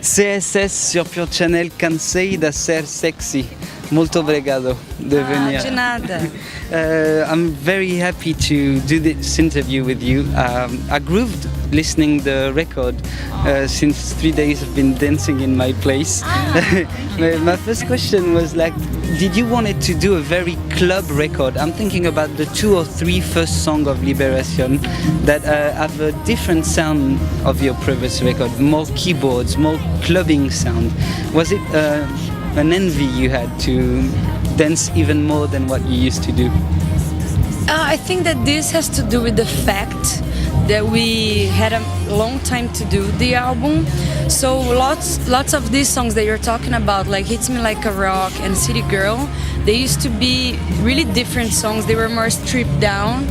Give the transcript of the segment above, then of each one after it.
CSS sur PUREchannel, Cansei de Ser Sexy. Muito obrigado de venir. De nada. I'm very happy to do this interview with you. I grooved listening the record since 3 days I've been dancing in my place. My first question was like, did you want it to do a very club record? I'm thinking about the 2 or 3 first songs of Liberacion that have a different sound of your previous record, more keyboards, more clubbing sound. Was it an envy you had to dance even more than what you used to do? I think that this has to do with the fact that we had a long time to do the album. So lots of these songs that you're talking about, like Hits Me Like a Rock and City Girl, they used to be really different songs. They were more stripped down.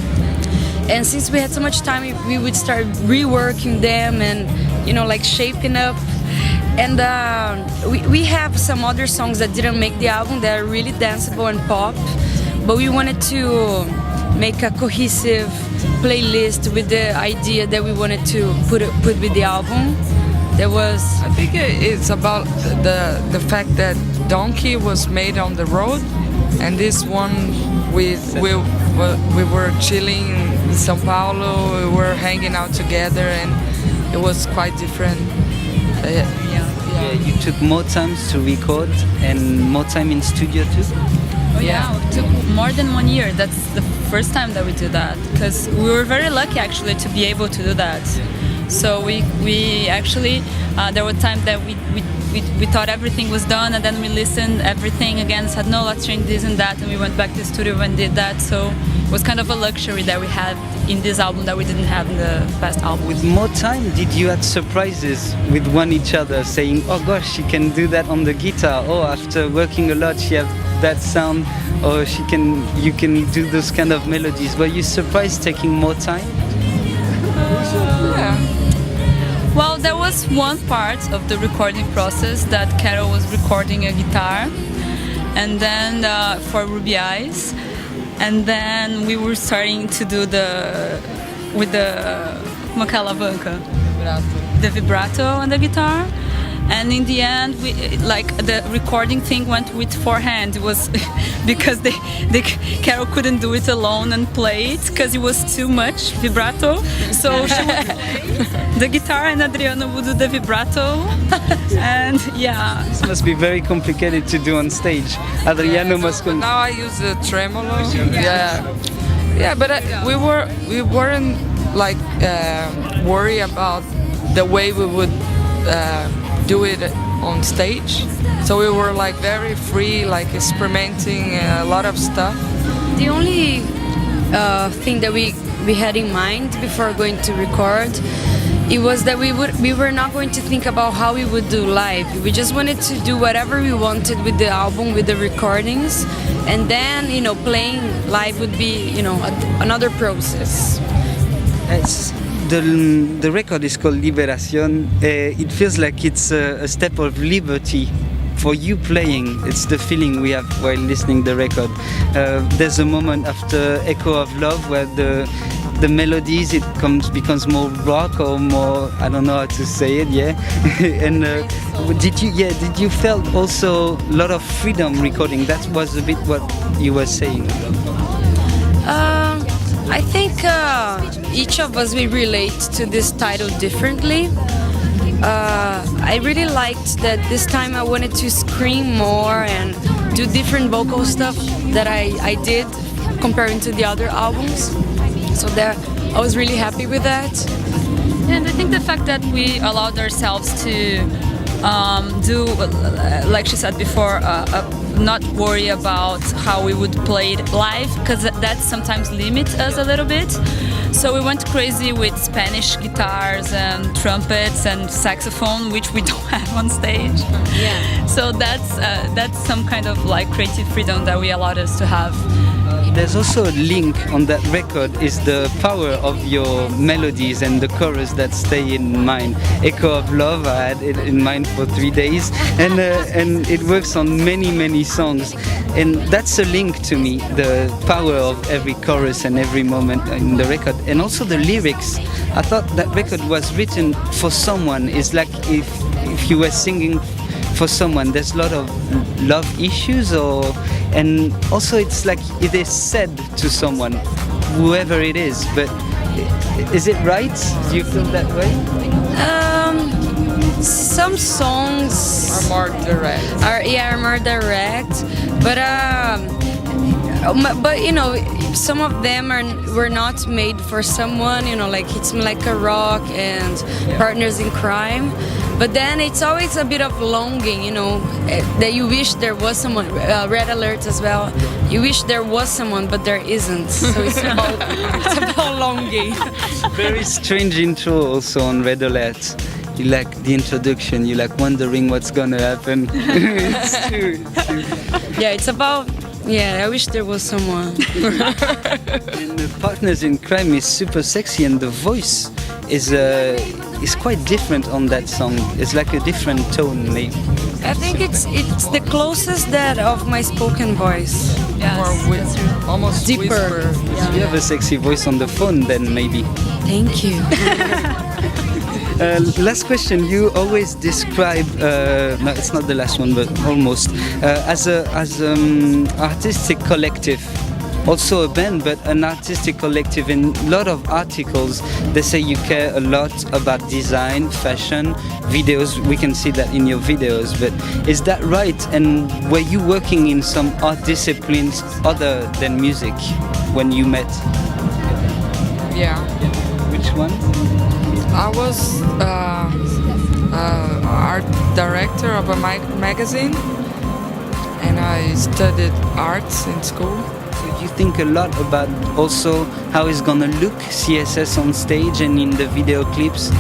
And since we had so much time, we would start reworking them and, you know, like shaping up. And we have some other songs that didn't make the album that are really danceable and pop, but we wanted to make a cohesive playlist with the idea that we wanted to put with the album. There was... I think it's about the fact that Donkey was made on the road, and this one we were chilling in São Paulo, we were hanging out together, and it was quite different. Yeah, you took more time to record and more time in studio too? Oh yeah, it took more than 1 year. That's the first time that we did that, because we were very lucky actually to be able to do that. So we actually, there were times that we thought everything was done, and then we listened everything again, said no, let's change this and that, and we went back to the studio and did that. So it was kind of a luxury that we had in this album that we didn't have in the past album. With more time, did you have surprises with one each other, saying, oh gosh, she can do that on the guitar, or after working a lot she has that sound, or you can do those kind of melodies? Were you surprised taking more time? Yeah. Well, there was one part of the recording process that Carol was recording a guitar, and then for Ruby Eyes, and then we were starting to do with the como é que é a alavanca? The vibrato on the guitar. And in the end, the recording thing went with 4 hands. It was because Carol couldn't do it alone and play it because it was too much vibrato. So she would play the guitar and Adriano would do the vibrato. And yeah, This must be very complicated to do on stage. Adriano must. Now I use the tremolo. Yeah, but we weren't like worried about the way we would do it on stage. So we were like very free, like experimenting a lot of stuff. The only thing that we had in mind before going to record, it was that we were not going to think about how we would do live. We just wanted to do whatever we wanted with the album, with the recordings, and then, you know, playing live would be, you know, another process. The record is called Liberacion. It feels like it's a step of liberty for you playing. It's the feeling we have while listening the record. There's a moment after Echo of Love where the melodies becomes more rock or more, I don't know how to say it, yeah. And did you felt also a lot of freedom recording? That was a bit what you were saying. I think each of us, we relate to this title differently. I really liked that this time I wanted to scream more and do different vocal stuff that I did comparing to the other albums. So I was really happy with that. and I think the fact that we allowed ourselves to do, like she said before, not worry about how we would play it live, because that sometimes limits us a little bit. So we went crazy with Spanish guitars and trumpets and saxophone, which we don't have on stage. Yeah. So that's some kind of like creative freedom that we allowed us to have. there's also a link on that record is the power of your melodies and the chorus that stay in mind. Echo of Love, I had it in mind for 3 days, and it works on many songs, and that's a link to me, the power of every chorus and every moment in the record, and also the lyrics. I thought that record was written for someone. It's like if you were singing for someone. There's a lot of love issues, and also it's like it is said to someone, whoever it is. But is it right? Do you feel that way? Some songs Are more direct. are more direct, but you know, some of them were not made for someone, you know, like Hits Me Like a Rock and Partners in Crime. But then it's always a bit of longing, you know, that you wish there was someone. Red Alert as well. You wish there was someone, but there isn't. So it's about longing. Very strange intro also on Red Alert. You like the introduction, you like wondering what's gonna happen. It's true. Yeah, it's about, I wish there was someone. And the Partners in Crime is super sexy, and the voice is quite different on that song. It's like a different tone, maybe. I think it's the closest that of my spoken voice. Yes, Almost Deeper. whisper. You have a sexy voice on the phone, then maybe. Thank you. Last question. You always describe, no, it's not the last one, but almost, as artistic collective. Also a band, but an artistic collective. In a lot of articles, they say you care a lot about design, fashion, videos. We can see that in your videos, but is that right? And were you working in some art disciplines other than music when you met? Yeah. Which one? I was art director of a magazine, and I studied arts in school. So you think a lot about also how it's gonna look CSS on stage and in the video clips?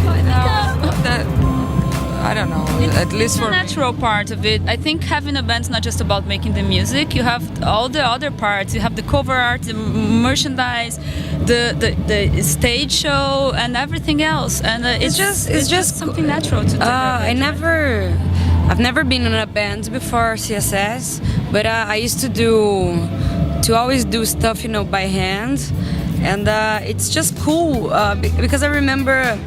I don't know. At least It's for the natural part of it. I think having a band's not just about making the music. You have all the other parts. You have the cover art, the merchandise, the stage show, and everything else. And it's just something natural to do. I've never been in a band before CSS, but I used to always do stuff, you know, by hand, and it's just cool because I remember.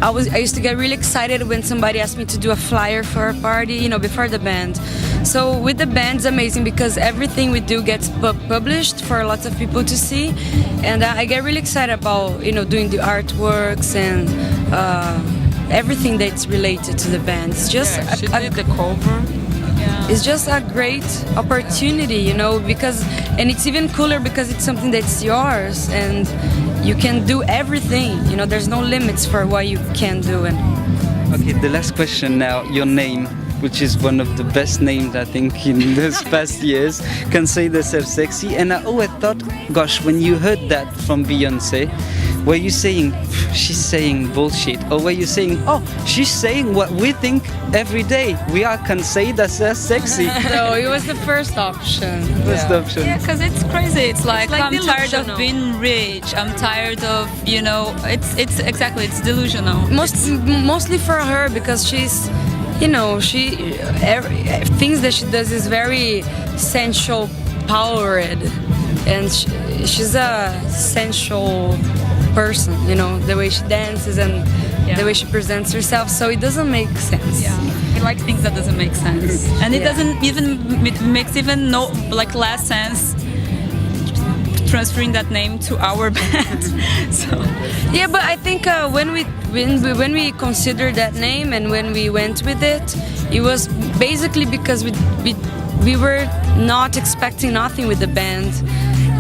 I used to get really excited when somebody asked me to do a flyer for a party, you know, before the band. So with the band, it's amazing because everything we do gets published for lots of people to see, and I get really excited about, you know, doing the artworks and everything that's related to the band. It's just she did the cover. it's just a great opportunity, you know, and it's even cooler because it's something that's yours and you can do everything, you know, there's no limits for what you can do. And Okay, the last question now, your name, which is one of the best names I think in these past years, Cansei de Ser Sexy. And I always thought, gosh, when you heard that from Beyonce, were you saying, she's saying bullshit? Or were you saying, oh, she's saying what we think every day? We are Cansei de Ser Sexy. so it was the first option. First option. Yeah, because it's crazy. It's like I'm tired delusional. of being rich. I'm tired of, you know, it's exactly, it's delusional. Mostly for her because she's, you know, things that she does is very sensual powered, and she's a sensual person, you know, the way she dances and the way she presents herself, so it doesn't make sense. Yeah, I like things that doesn't make sense, and it doesn't even makes even no like less sense transferring that name to our band. So yeah, but I think when we considered that name and when we went with it, it was basically because we were not expecting nothing with the band,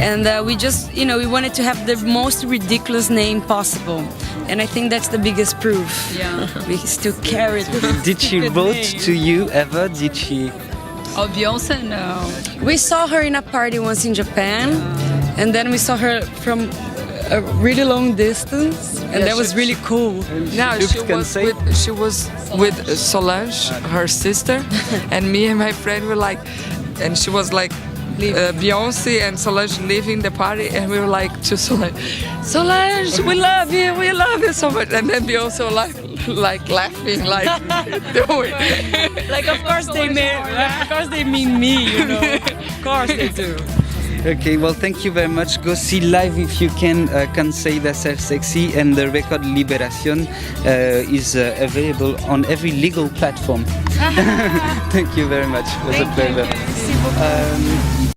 and we just, you know, we wanted to have the most ridiculous name possible, and I think that's the biggest proof. yeah. We still carry it. Did she wrote to you ever? Did she? Oh, Beyonce, no. We saw her in a party once in Japan, and then we saw her from a really long distance, and that was really cool. No, she was with Solange, her sister, and me and my friend were like, and she was like Beyonce and Solange leaving the party, and we were like to Solange, we love you so much, and then Beyonce was like laughing, like doing. Like, of course they mean me, you know. Of course they do. Okay, well, thank you very much. Go see live if you can Cansei de Ser Sexy, and the record Liberacion is available on every legal platform. Thank you very much. It was a pleasure.